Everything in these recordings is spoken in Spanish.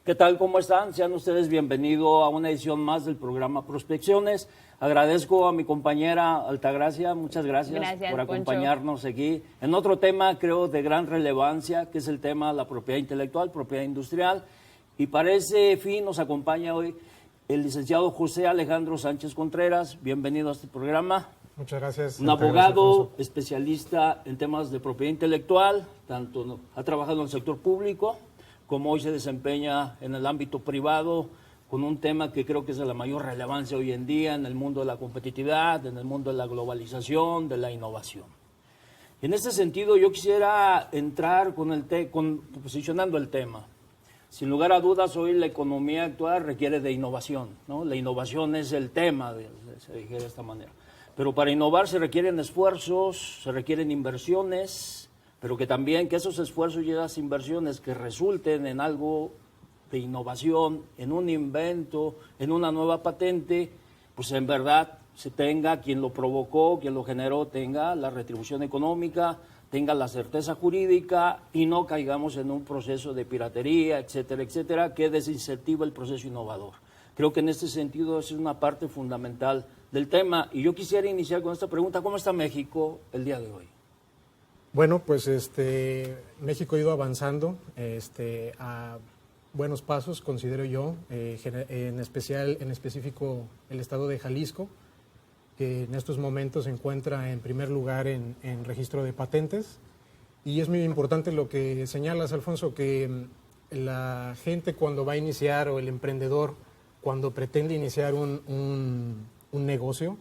¿Qué tal? ¿Cómo están? Sean ustedes bienvenidos a una edición más del programa Prospecciones. Agradezco a mi compañera Altagracia, muchas gracias por acompañarnos aquí en otro tema, creo, de gran relevancia, que es el tema de la propiedad intelectual, propiedad industrial. Y para ese fin nos acompaña hoy el licenciado José Alejandro Sánchez Contreras. Bienvenido a este programa. Muchas gracias. Un abogado especialista en temas de propiedad intelectual, tanto ha trabajado en el sector público como hoy se desempeña en el ámbito privado, con un tema que creo que es de la mayor relevancia hoy en día en el mundo de la competitividad, en el mundo de la globalización, de la innovación. En este sentido, yo quisiera entrar posicionando el tema. Sin lugar a dudas, hoy la economía actual requiere de innovación, ¿no? La innovación es el tema, se dijera de esta manera. Pero para innovar se requieren esfuerzos, se requieren inversiones, pero que también que esos esfuerzos y esas inversiones que resulten en algo de innovación, en un invento, en una nueva patente, pues en verdad se tenga quien lo provocó, quien lo generó, tenga la retribución económica, tenga la certeza jurídica y no caigamos en un proceso de piratería, etcétera, etcétera, que desincentiva el proceso innovador. Creo que en este sentido es una parte fundamental del tema. Y yo quisiera iniciar con esta pregunta: ¿cómo está México el día de hoy? Bueno, pues México ha ido avanzando a buenos pasos, considero yo, en específico el estado de Jalisco, que en estos momentos se encuentra en primer lugar en registro de patentes. Y es muy importante lo que señalas, Alfonso, que la gente cuando va a iniciar, o el emprendedor cuando pretende iniciar un negocio,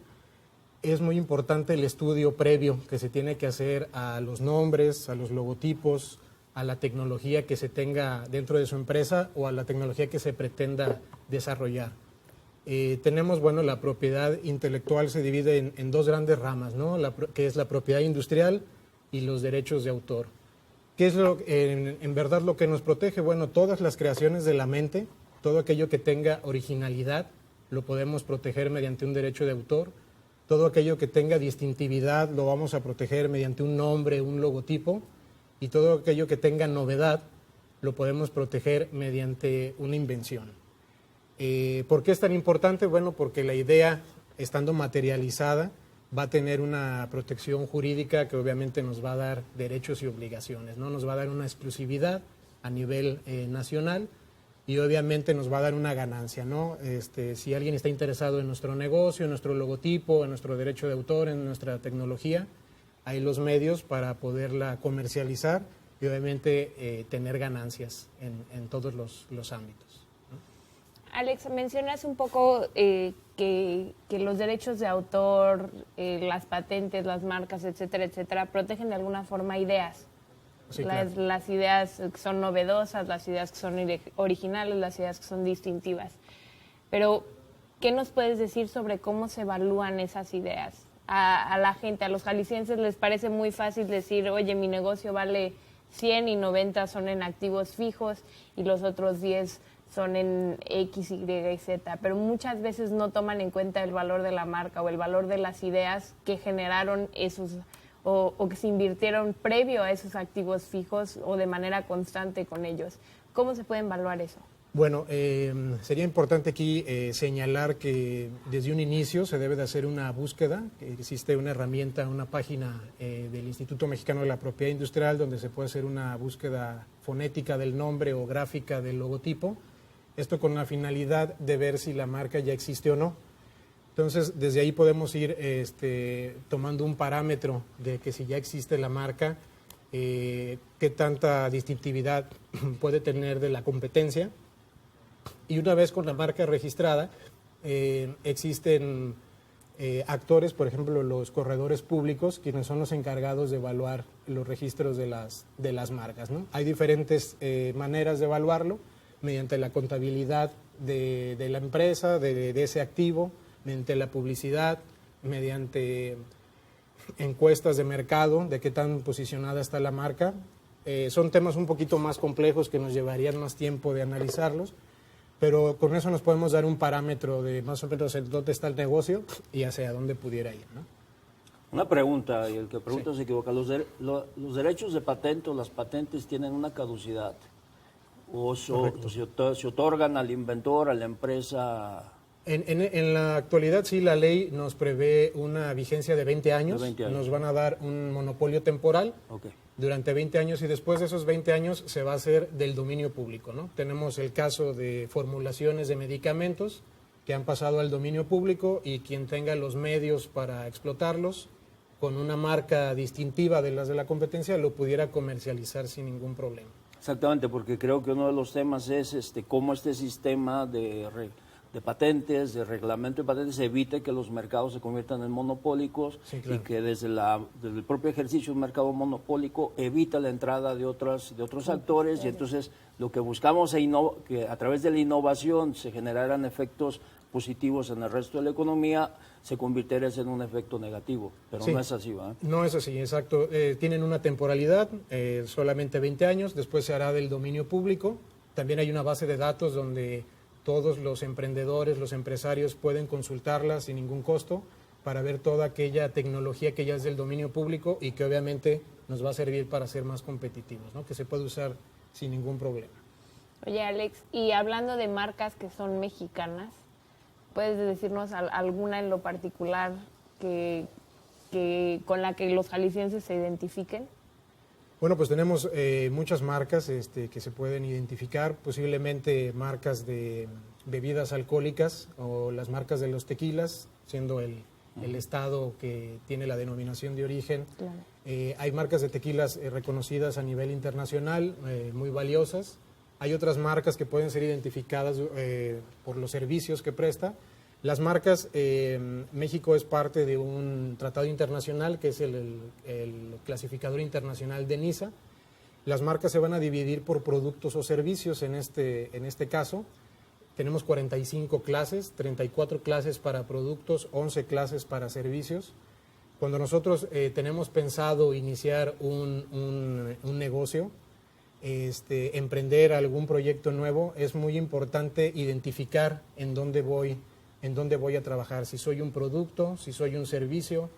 es muy importante el estudio previo que se tiene que hacer a los nombres, a los logotipos, a la tecnología que se tenga dentro de su empresa o a la tecnología que se pretenda desarrollar. Tenemos, bueno, la propiedad intelectual se divide en dos grandes ramas, ¿no? Que es la propiedad industrial y los derechos de autor. ¿Qué es en verdad lo que nos protege? Bueno, todas las creaciones de la mente, todo aquello que tenga originalidad, lo podemos proteger mediante un derecho de autor. Todo aquello que tenga distintividad lo vamos a proteger mediante un nombre, un logotipo, y todo aquello que tenga novedad lo podemos proteger mediante una invención. ¿Por qué es tan importante? Bueno, porque la idea, estando materializada, va a tener una protección jurídica que obviamente nos va a dar derechos y obligaciones, ¿no? Nos va a dar una exclusividad a nivel nacional. Y obviamente nos va a dar una ganancia, ¿no? Si alguien está interesado en nuestro negocio, en nuestro logotipo, en nuestro derecho de autor, en nuestra tecnología, hay los medios para poderla comercializar y obviamente tener ganancias en todos los ámbitos, ¿no? Alex, mencionas un poco que los derechos de autor, las patentes, las marcas, etcétera, etcétera, protegen de alguna forma ideas. Sí, claro. Las ideas que son novedosas, las ideas que son originales, las ideas que son distintivas. Pero, ¿qué nos puedes decir sobre cómo se evalúan esas ideas? A la gente, a los jaliscienses les parece muy fácil decir, oye, mi negocio vale 100 y 90 son en activos fijos y los otros 10 son en X, Y y Z. Pero muchas veces no toman en cuenta el valor de la marca o el valor de las ideas que generaron esos o que se invirtieron previo a esos activos fijos o de manera constante con ellos. ¿Cómo se puede evaluar eso? Bueno, sería importante aquí señalar que desde un inicio se debe de hacer una búsqueda. Existe una herramienta, una página del Instituto Mexicano de la Propiedad Industrial donde se puede hacer una búsqueda fonética del nombre o gráfica del logotipo. Esto con la finalidad de ver si la marca ya existe o no. Entonces, desde ahí podemos ir tomando un parámetro de que si ya existe la marca, qué tanta distintividad puede tener de la competencia. Y una vez con la marca registrada, existen actores, por ejemplo, los corredores públicos, quienes son los encargados de evaluar los registros de las marcas, ¿no? Hay diferentes maneras de evaluarlo, mediante la contabilidad de la empresa, de ese activo, mediante la publicidad, mediante encuestas de mercado, de qué tan posicionada está la marca. Son temas un poquito más complejos que nos llevarían más tiempo de analizarlos, pero con eso nos podemos dar un parámetro de más o menos en dónde está el negocio y hacia dónde pudiera ir, ¿no? Una pregunta, y el que pregunta sí se equivoca. Los derechos de patente o las patentes tienen una caducidad. ¿O se otorgan al inventor, a la empresa? En la actualidad sí, la ley nos prevé una vigencia de 20 años. Nos van a dar un monopolio temporal durante 20 años y después de esos 20 años se va a hacer del dominio público, ¿no? Tenemos el caso de formulaciones de medicamentos que han pasado al dominio público y quien tenga los medios para explotarlos con una marca distintiva de las de la competencia lo pudiera comercializar sin ningún problema. Exactamente, porque creo que uno de los temas es cómo este sistema de patentes, de reglamento de patentes, evite que los mercados se conviertan en monopólicos y que desde el propio ejercicio de un mercado monopólico evita la entrada de otros actores y entonces lo que buscamos es que a través de la innovación se generaran efectos positivos en el resto de la economía, se convirtiera en un efecto negativo, pero no es así, ¿verdad? No es así, exacto. Tienen una temporalidad, solamente 20 años, después se hará del dominio público. También hay una base de datos donde todos los emprendedores, los empresarios pueden consultarla sin ningún costo para ver toda aquella tecnología que ya es del dominio público y que obviamente nos va a servir para ser más competitivos, ¿no? Que se puede usar sin ningún problema. Oye, Alex, y hablando de marcas que son mexicanas, ¿puedes decirnos alguna en lo particular con la que los jaliscienses se identifiquen? Bueno, pues tenemos muchas marcas que se pueden identificar, posiblemente marcas de bebidas alcohólicas o las marcas de los tequilas, siendo el estado que tiene la denominación de origen. Claro. Hay marcas de tequilas reconocidas a nivel internacional, muy valiosas. Hay otras marcas que pueden ser identificadas por los servicios que presta. Las marcas, México es parte de un tratado internacional que es el clasificador internacional de NISA. Las marcas se van a dividir por productos o servicios en este caso. Tenemos 45 clases, 34 clases para productos, 11 clases para servicios. Cuando nosotros tenemos pensado iniciar un negocio, emprender algún proyecto nuevo, es muy importante identificar en dónde voy a trabajar, si soy un producto, si soy un servicio,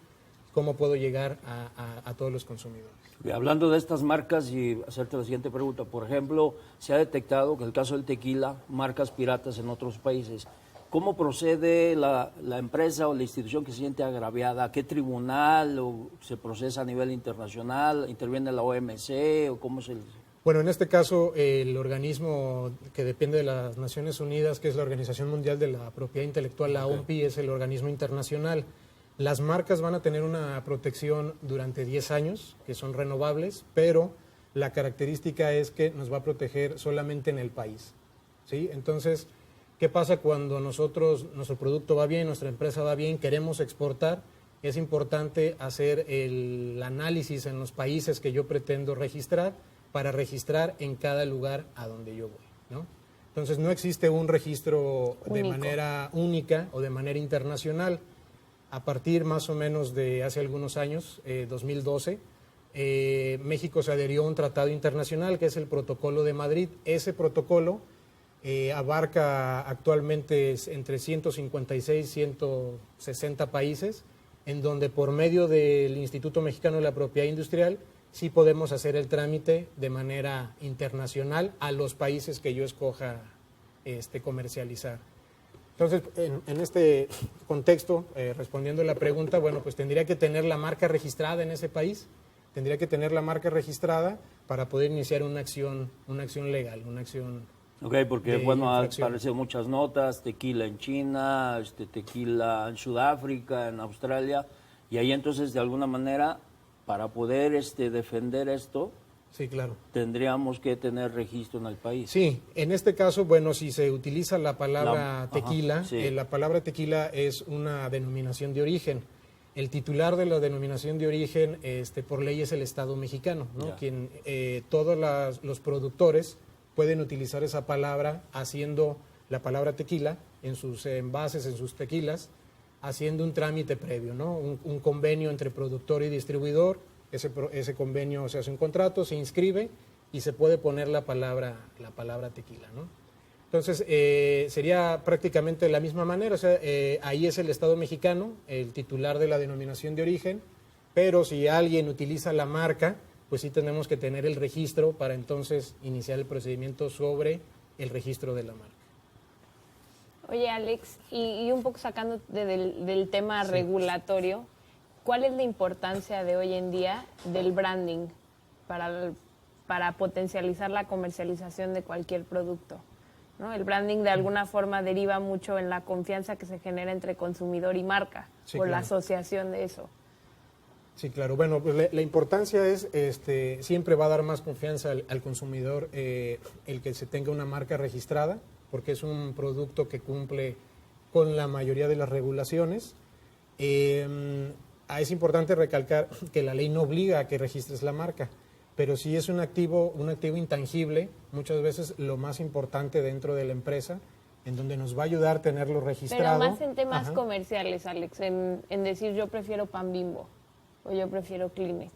cómo puedo llegar a todos los consumidores. Hablando de estas marcas y hacerte la siguiente pregunta, por ejemplo, se ha detectado que en el caso del tequila, marcas piratas en otros países. ¿Cómo procede la empresa o la institución que se siente agraviada? ¿A qué tribunal o se procesa a nivel internacional? ¿Interviene la OMC o cómo se...? Bueno, en este caso, el organismo que depende de las Naciones Unidas, que es la Organización Mundial de la Propiedad Intelectual, la OMPI, es el organismo internacional. Las marcas van a tener una protección durante 10 años, que son renovables, pero la característica es que nos va a proteger solamente en el país, ¿sí? Entonces, ¿qué pasa cuando nuestro producto va bien, nuestra empresa va bien, queremos exportar? Es importante hacer el análisis en los países que yo pretendo registrar, para registrar en cada lugar a donde yo voy, ¿no? Entonces, no existe un registro de manera única o de manera internacional. A partir más o menos de hace algunos años, 2012, México se adherió a un tratado internacional que es el Protocolo de Madrid. Ese protocolo abarca actualmente entre 156 y 160 países, en donde por medio del Instituto Mexicano de la Propiedad Industrial sí podemos hacer el trámite de manera internacional a los países que yo escoja comercializar. Entonces, en este contexto, respondiendo a la pregunta, bueno, pues tendría que tener la marca registrada en ese país, tendría que tener la marca registrada para poder iniciar una acción legal, una acción. Ok, porque bueno, han aparecido muchas notas, tequila en China, tequila en Sudáfrica, en Australia, y ahí entonces de alguna manera, para poder defender esto, sí, claro, tendríamos que tener registro en el país. Sí, en este caso, bueno, si se utiliza la palabra tequila, sí. La palabra tequila es una denominación de origen. El titular de la denominación de origen, por ley, es el Estado mexicano, ¿no? Quien todos los productores pueden utilizar esa palabra haciendo la palabra tequila en sus envases, en sus tequilas, haciendo un trámite previo, ¿no? Un convenio entre productor y distribuidor. Ese convenio, se hace un contrato, se inscribe y se puede poner la palabra tequila, ¿no? Entonces, sería prácticamente de la misma manera, o sea, ahí es el Estado mexicano, el titular de la denominación de origen, pero si alguien utiliza la marca, pues sí tenemos que tener el registro para entonces iniciar el procedimiento sobre el registro de la marca. Oye, Alex, y un poco sacando del tema regulatorio, ¿cuál es la importancia de hoy en día del branding para potencializar la comercialización de cualquier producto? ¿No? El branding de alguna forma deriva mucho en la confianza que se genera entre consumidor y marca, por la asociación de eso. Sí, claro. Bueno, pues la importancia es, siempre va a dar más confianza al consumidor el que se tenga una marca registrada, porque es un producto que cumple con la mayoría de las regulaciones. Es importante recalcar que la ley no obliga a que registres la marca, pero sí es un activo intangible, muchas veces lo más importante dentro de la empresa, en donde nos va a ayudar tenerlo registrado. Pero más en temas comerciales, Alex, en decir yo prefiero Pan Bimbo o yo prefiero Kleenex.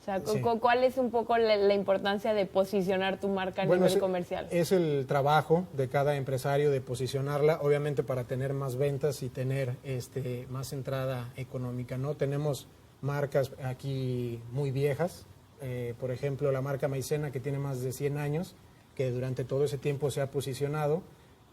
O sea, ¿cuál es un poco la importancia de posicionar tu marca a nivel comercial? Es el trabajo de cada empresario de posicionarla, obviamente para tener más ventas y tener más entrada económica, ¿no? Tenemos marcas aquí muy viejas, por ejemplo, la marca Maicena, que tiene más de 100 años, que durante todo ese tiempo se ha posicionado.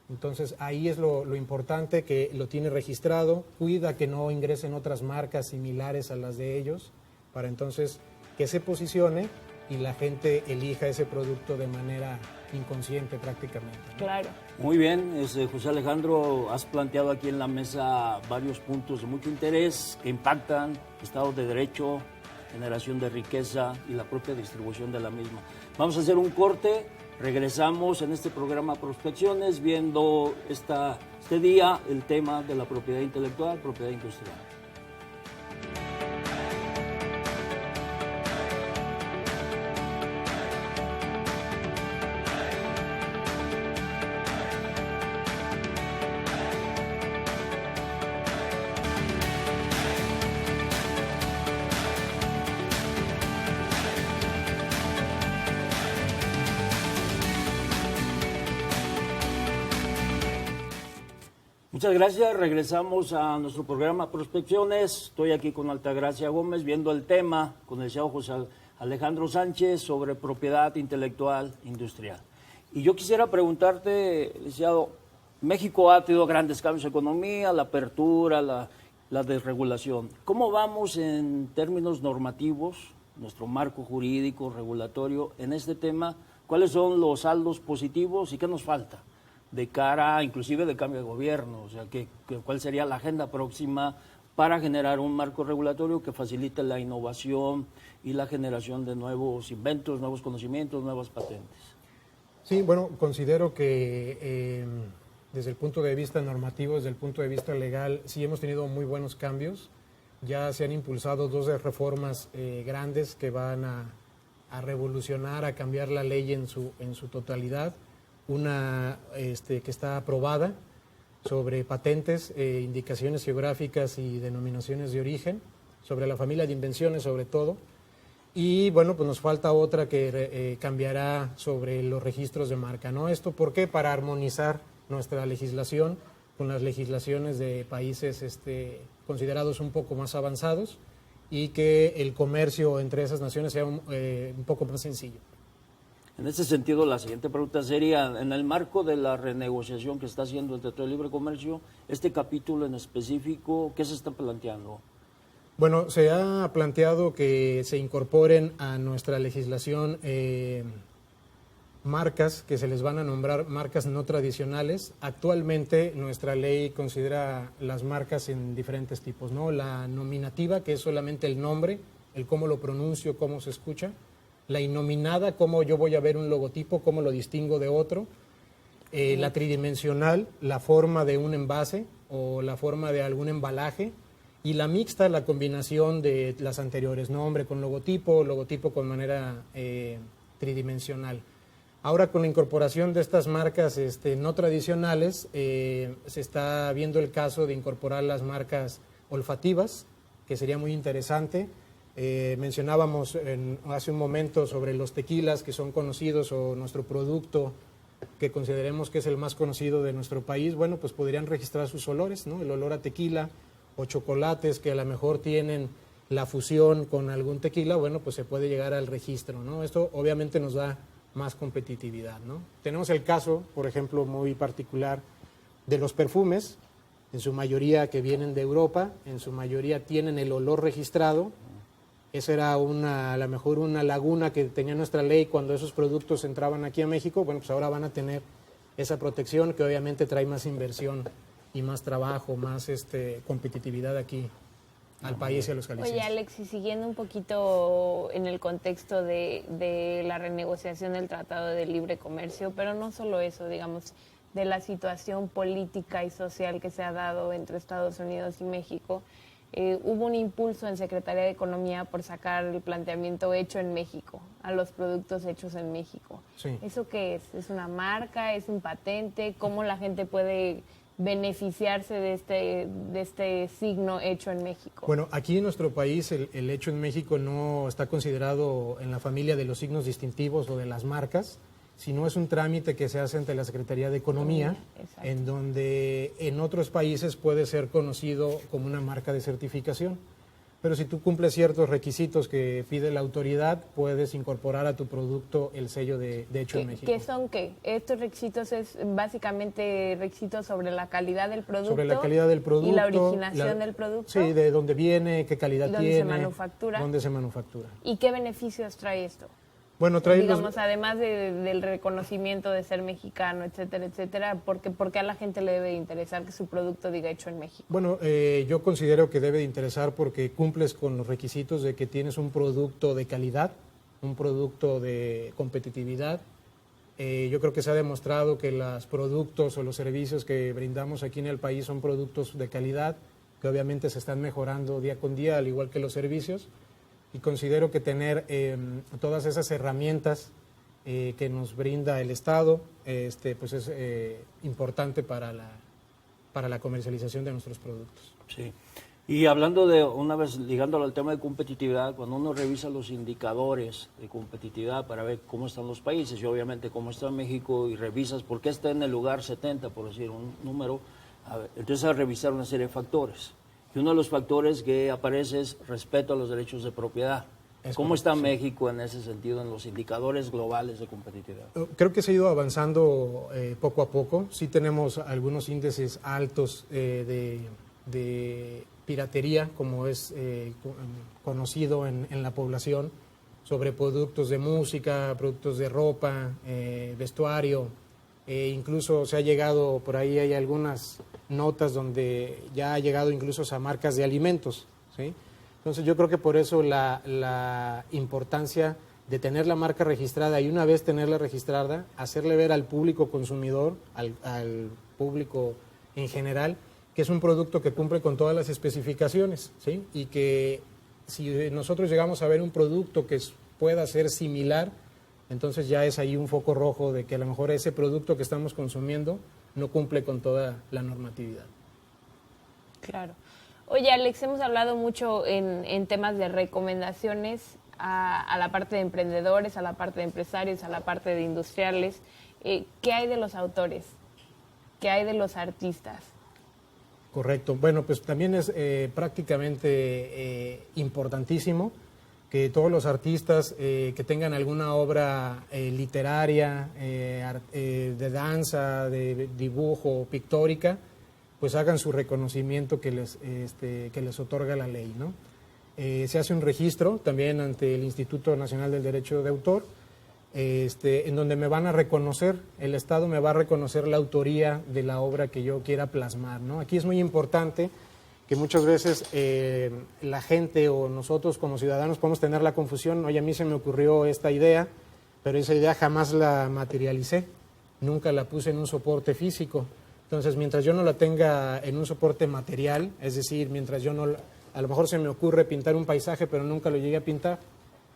Entonces, ahí es lo importante, que lo tiene registrado, cuida que no ingresen otras marcas similares a las de ellos, para entonces que se posicione y la gente elija ese producto de manera inconsciente prácticamente, ¿no? Claro. Muy bien, José Alejandro, has planteado aquí en la mesa varios puntos de mucho interés que impactan Estado de Derecho, generación de riqueza y la propia distribución de la misma. Vamos a hacer un corte, regresamos en este programa Prospecciones viendo este día el tema de la propiedad intelectual, propiedad industrial. Muchas gracias, regresamos a nuestro programa Prospecciones. Estoy aquí con Altagracia Gómez viendo el tema con el licenciado José Alejandro Sánchez sobre propiedad intelectual industrial. Y yo quisiera preguntarte, licenciado, México ha tenido grandes cambios en economía, la apertura, la desregulación. ¿Cómo vamos en términos normativos, nuestro marco jurídico, regulatorio, en este tema? ¿Cuáles son los saldos positivos y qué nos falta de cara inclusive de cambio de gobierno? O sea, ¿cuál sería la agenda próxima para generar un marco regulatorio que facilite la innovación y la generación de nuevos inventos, nuevos conocimientos, nuevas patentes? Sí, bueno, considero que desde el punto de vista normativo, desde el punto de vista legal, sí hemos tenido muy buenos cambios. Ya se han impulsado 2 reformas grandes que van a revolucionar, a cambiar la ley en su totalidad. Una que está aprobada sobre patentes, indicaciones geográficas y denominaciones de origen, sobre la familia de invenciones sobre todo. Y bueno, pues nos falta otra que cambiará sobre los registros de marca, ¿no? ¿Esto por qué? Para armonizar nuestra legislación con las legislaciones de países considerados un poco más avanzados y que el comercio entre esas naciones sea un poco más sencillo. En ese sentido, la siguiente pregunta sería, en el marco de la renegociación que está haciendo el Tratado de Libre Comercio, este capítulo en específico, ¿qué se está planteando? Bueno, se ha planteado que se incorporen a nuestra legislación marcas que se les van a nombrar marcas no tradicionales. Actualmente nuestra ley considera las marcas en diferentes tipos, ¿no? La nominativa, que es solamente el nombre, el cómo lo pronuncio, cómo se escucha. La innominada, cómo yo voy a ver un logotipo, cómo lo distingo de otro. La tridimensional, la forma de un envase o la forma de algún embalaje. Y la mixta, la combinación de las anteriores, nombre con logotipo, logotipo con manera tridimensional. Ahora, con la incorporación de estas marcas no tradicionales, se está viendo el caso de incorporar las marcas olfativas, que sería muy interesante. Mencionábamos hace un momento sobre los tequilas que son conocidos o nuestro producto que consideremos que es el más conocido de nuestro país. Bueno, pues podrían registrar sus olores, ¿no? El olor a tequila o chocolates que a lo mejor tienen la fusión con algún tequila, bueno, pues se puede llegar al registro, ¿no? Esto obviamente nos da más competitividad, ¿no? Tenemos el caso, por ejemplo, muy particular de los perfumes, en su mayoría que vienen de Europa, en su mayoría tienen el olor registrado. Esa era a lo mejor una laguna que tenía nuestra ley cuando esos productos entraban aquí a México. Bueno, pues ahora van a tener esa protección que obviamente trae más inversión y más trabajo, más competitividad aquí al país y a los jaliscienses. Oye, Alex, y siguiendo un poquito en el contexto de la renegociación del Tratado de Libre Comercio, pero no solo eso, digamos, de la situación política y social que se ha dado entre Estados Unidos y México, hubo un impulso en Secretaría de Economía por sacar el planteamiento hecho en México, a los productos hechos en México. Sí. ¿Eso qué es? ¿Es una marca? ¿Es un patente? ¿Cómo la gente puede beneficiarse de este signo hecho en México? Bueno, aquí en nuestro país el hecho en México no está considerado en la familia de los signos distintivos o de las marcas, sino es un trámite que se hace ante la Secretaría de Economía, en donde en otros países puede ser conocido como una marca de certificación. Pero si tú cumples ciertos requisitos que pide la autoridad, puedes incorporar a tu producto el sello de hecho en México. ¿Qué son qué? Estos requisitos es básicamente requisitos sobre la calidad del producto. Sobre la calidad del producto. Y la originación del producto. Sí, de dónde viene, qué calidad tiene. Dónde se manufactura. Dónde se manufactura. ¿Y qué beneficios trae esto? Bueno, trae digamos, además del reconocimiento de ser mexicano, etcétera, etcétera, ¿por qué a la gente le debe interesar que su producto diga hecho en México? Bueno, yo considero que debe de interesar porque cumples con los requisitos de que tienes un producto de calidad, un producto de competitividad. Yo creo que se ha demostrado que los productos o los servicios que brindamos aquí en el país son productos de calidad, que obviamente se están mejorando día con día, al igual que los servicios. Y considero que tener todas esas herramientas que nos brinda el Estado pues es importante para la comercialización de nuestros productos. Sí. Y hablando de, una vez ligándolo al tema de competitividad, cuando uno revisa los indicadores de competitividad para ver cómo están los países y obviamente cómo está México y revisas por qué está en el lugar 70, por decir un número, entonces a revisar una serie de factores. Y uno de los factores que aparece es respeto a los derechos de propiedad. ¿Cómo está México en ese sentido, en los indicadores globales de competitividad? Creo que se ha ido avanzando poco a poco. Sí tenemos algunos índices altos de piratería, como es conocido en la población, sobre productos de música, productos de ropa, vestuario. Incluso se ha llegado, por ahí hay algunas notas donde ya ha llegado incluso a marcas de alimentos, ¿sí? Entonces yo creo que por eso la importancia de tener la marca registrada y una vez tenerla registrada, hacerle ver al público consumidor, al público en general, que es un producto que cumple con todas las especificaciones, ¿sí? Y que si nosotros llegamos a ver un producto que pueda ser similar, entonces ya es ahí un foco rojo de que a lo mejor ese producto que estamos consumiendo no cumple con toda la normatividad. Claro. Oye, Alex, hemos hablado mucho en temas de recomendaciones a la parte de emprendedores, a la parte de empresarios, a la parte de industriales. ¿Qué hay de los autores? ¿Qué hay de los artistas? Correcto. Bueno, pues también es prácticamente importantísimo que todos los artistas que tengan alguna obra literaria, de danza, de dibujo, pictórica, pues hagan su reconocimiento que les otorga la ley, ¿no? Se hace un registro también ante el Instituto Nacional del Derecho de Autor, en donde me van a reconocer, el Estado me va a reconocer la autoría de la obra que yo quiera plasmar, ¿no? Aquí es muy importante que muchas veces la gente o nosotros como ciudadanos podemos tener la confusión, oye, a mí se me ocurrió esta idea, pero esa idea jamás la materialicé, nunca la puse en un soporte físico. Entonces, mientras yo no la tenga en un soporte material, es decir, mientras yo no, a lo mejor se me ocurre pintar un paisaje, pero nunca lo llegué a pintar,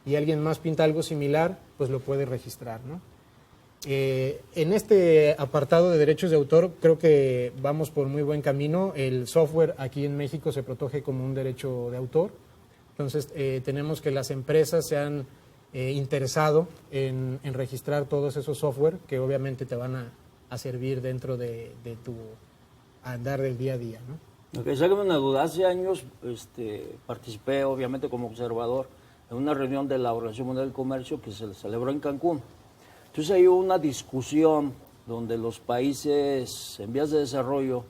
y alguien más pinta algo similar, pues lo puede registrar, ¿no? En este apartado de derechos de autor creo que vamos por muy buen camino. El software aquí en México se protege como un derecho de autor. Entonces tenemos que las empresas se han interesado en registrar todos esos software que obviamente te van a servir dentro de tu andar del día a día, ¿no? Ok, sáqueme una duda. Hace años participé, obviamente, como observador en una reunión de la Organización Mundial del Comercio que se celebró en Cancún. Entonces hay una discusión donde los países en vías de desarrollo,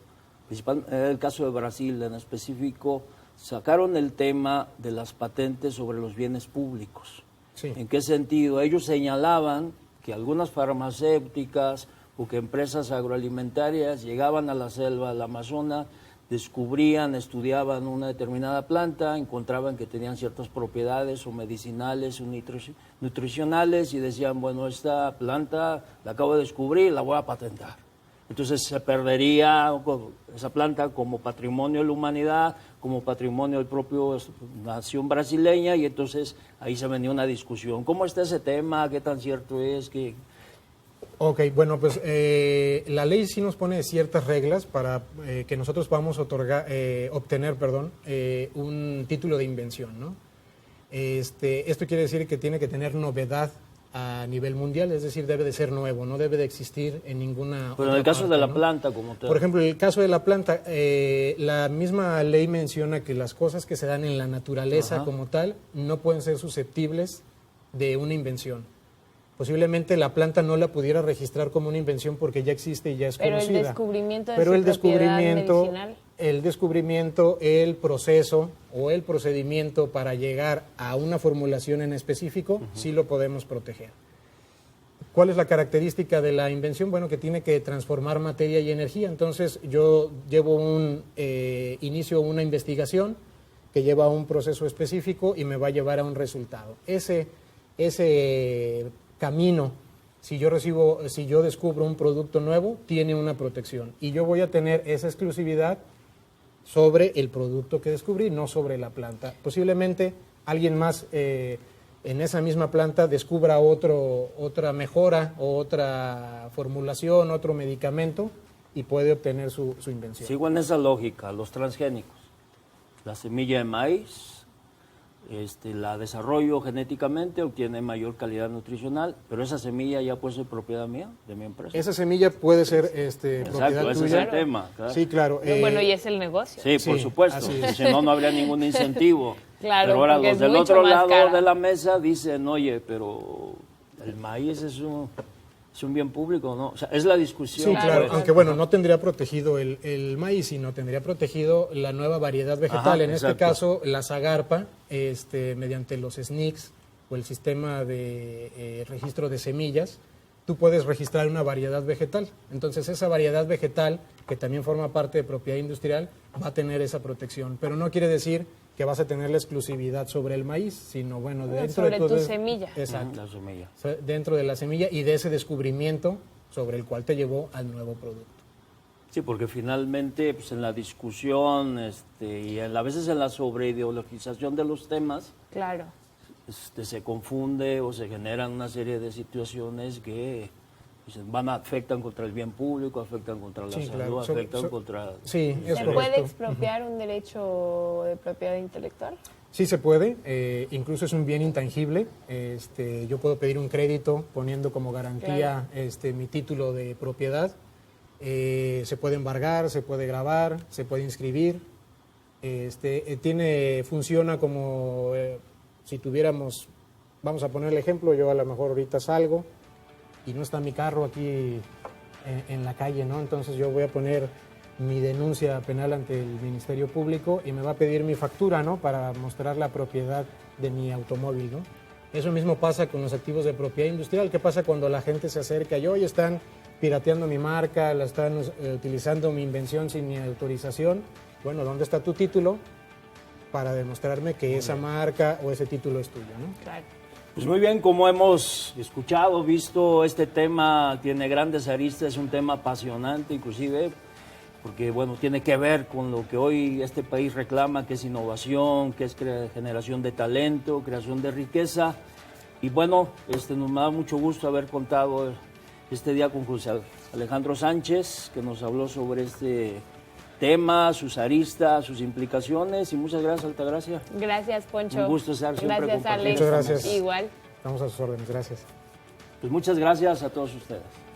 principalmente en el caso de Brasil en específico, sacaron el tema de las patentes sobre los bienes públicos. Sí. ¿En qué sentido? Ellos señalaban que algunas farmacéuticas o que empresas agroalimentarias llegaban a la selva, al Amazonas, descubrían, estudiaban una determinada planta, encontraban que tenían ciertas propiedades o medicinales o nutricionales y decían, bueno, esta planta la acabo de descubrir, la voy a patentar. Entonces se perdería esa planta como patrimonio de la humanidad, como patrimonio del propio nación brasileña, y entonces ahí se venía una discusión. ¿Cómo está ese tema? ¿Qué tan cierto es? Ok, bueno, pues la ley sí nos pone ciertas reglas para que nosotros podamos obtener un título de invención, ¿no? Esto quiere decir que tiene que tener novedad a nivel mundial, es decir, debe de ser nuevo, no debe de existir en ninguna Pero en el caso de la planta, como tal. Por ejemplo, en el caso de la planta, la misma ley menciona que las cosas que se dan en la naturaleza como tal no pueden ser susceptibles de una invención. Posiblemente la planta no la pudiera registrar como una invención porque ya existe y ya es conocida. Pero el descubrimiento de su propiedad medicinal. El descubrimiento, el proceso o el procedimiento para llegar a una formulación en específico, sí lo podemos proteger. ¿Cuál es la característica de la invención? Bueno, que tiene que transformar materia y energía. Entonces, yo inicio una investigación que lleva a un proceso específico y me va a llevar a un resultado. Ese camino, si yo descubro un producto nuevo, tiene una protección y yo voy a tener esa exclusividad sobre el producto que descubrí, no sobre la planta. Posiblemente alguien más en esa misma planta descubra otra mejora o otra formulación, otro medicamento y puede obtener su invención. Sigo en esa lógica, los transgénicos, la semilla de maíz, la desarrollo genéticamente, obtiene mayor calidad nutricional, pero esa semilla ya puede ser propiedad mía, de mi empresa. Esa semilla puede ser propiedad tuya. Ese es el tema. Claro. Sí, claro. Bueno, y es el negocio. Sí, por supuesto. Si no, no habría ningún incentivo. Claro, pero ahora los del otro lado caro de la mesa dicen, oye, pero el maíz es un bien público, ¿no? O sea, es la discusión. Sí, claro, aunque bueno, no tendría protegido el maíz, sino tendría protegido la nueva variedad vegetal. En este caso, la Zagarpa, mediante los SNICs o el sistema de registro de semillas, tú puedes registrar una variedad vegetal. Entonces, esa variedad vegetal, que también forma parte de propiedad industrial, va a tener esa protección. Pero no quiere decir que vas a tener la exclusividad sobre el maíz, sino bueno, dentro sobre de tu semilla. Exacto. La semilla. Dentro de la semilla y de ese descubrimiento sobre el cual te llevó al nuevo producto. Sí, porque finalmente pues, en la discusión y a veces en la sobreideologización de los temas, claro, se confunde o se generan una serie de situaciones que pues, afectan contra el bien público, afectan contra la salud, claro. afectan contra... Sí, es ¿Se correcto. puede expropiar un derecho de propiedad intelectual? Sí se puede, incluso es un bien intangible. Yo puedo pedir un crédito poniendo como garantía mi título de propiedad. Se puede embargar, se puede grabar, se puede inscribir. Funciona como si tuviéramos, vamos a poner el ejemplo, yo a lo mejor ahorita salgo y no está mi carro aquí en la calle, ¿no? Entonces yo voy a poner mi denuncia penal ante el Ministerio Público y me va a pedir mi factura, ¿no? Para mostrar la propiedad de mi automóvil, ¿no? Eso mismo pasa con los activos de propiedad industrial. ¿Qué pasa cuando la gente se acerca y hoy están pirateando mi marca, la están utilizando mi invención sin mi autorización? Bueno, ¿dónde está tu título para demostrarme que esa marca o ese título es tuyo, ¿no? Claro. Pues muy bien, como hemos escuchado, visto, este tema tiene grandes aristas, es un tema apasionante inclusive, porque bueno, tiene que ver con lo que hoy este país reclama, que es innovación, que es generación de talento, creación de riqueza. Y bueno, nos da mucho gusto haber contado este día con José Alejandro Sánchez, que nos habló sobre este tema, sus aristas, sus implicaciones, y muchas gracias, Altagracia. Gracias, Poncho. Un gusto estar siempre gracias, compartiendo. Alex. Muchas gracias. Igual. Estamos a sus órdenes, gracias. Pues muchas gracias a todos ustedes.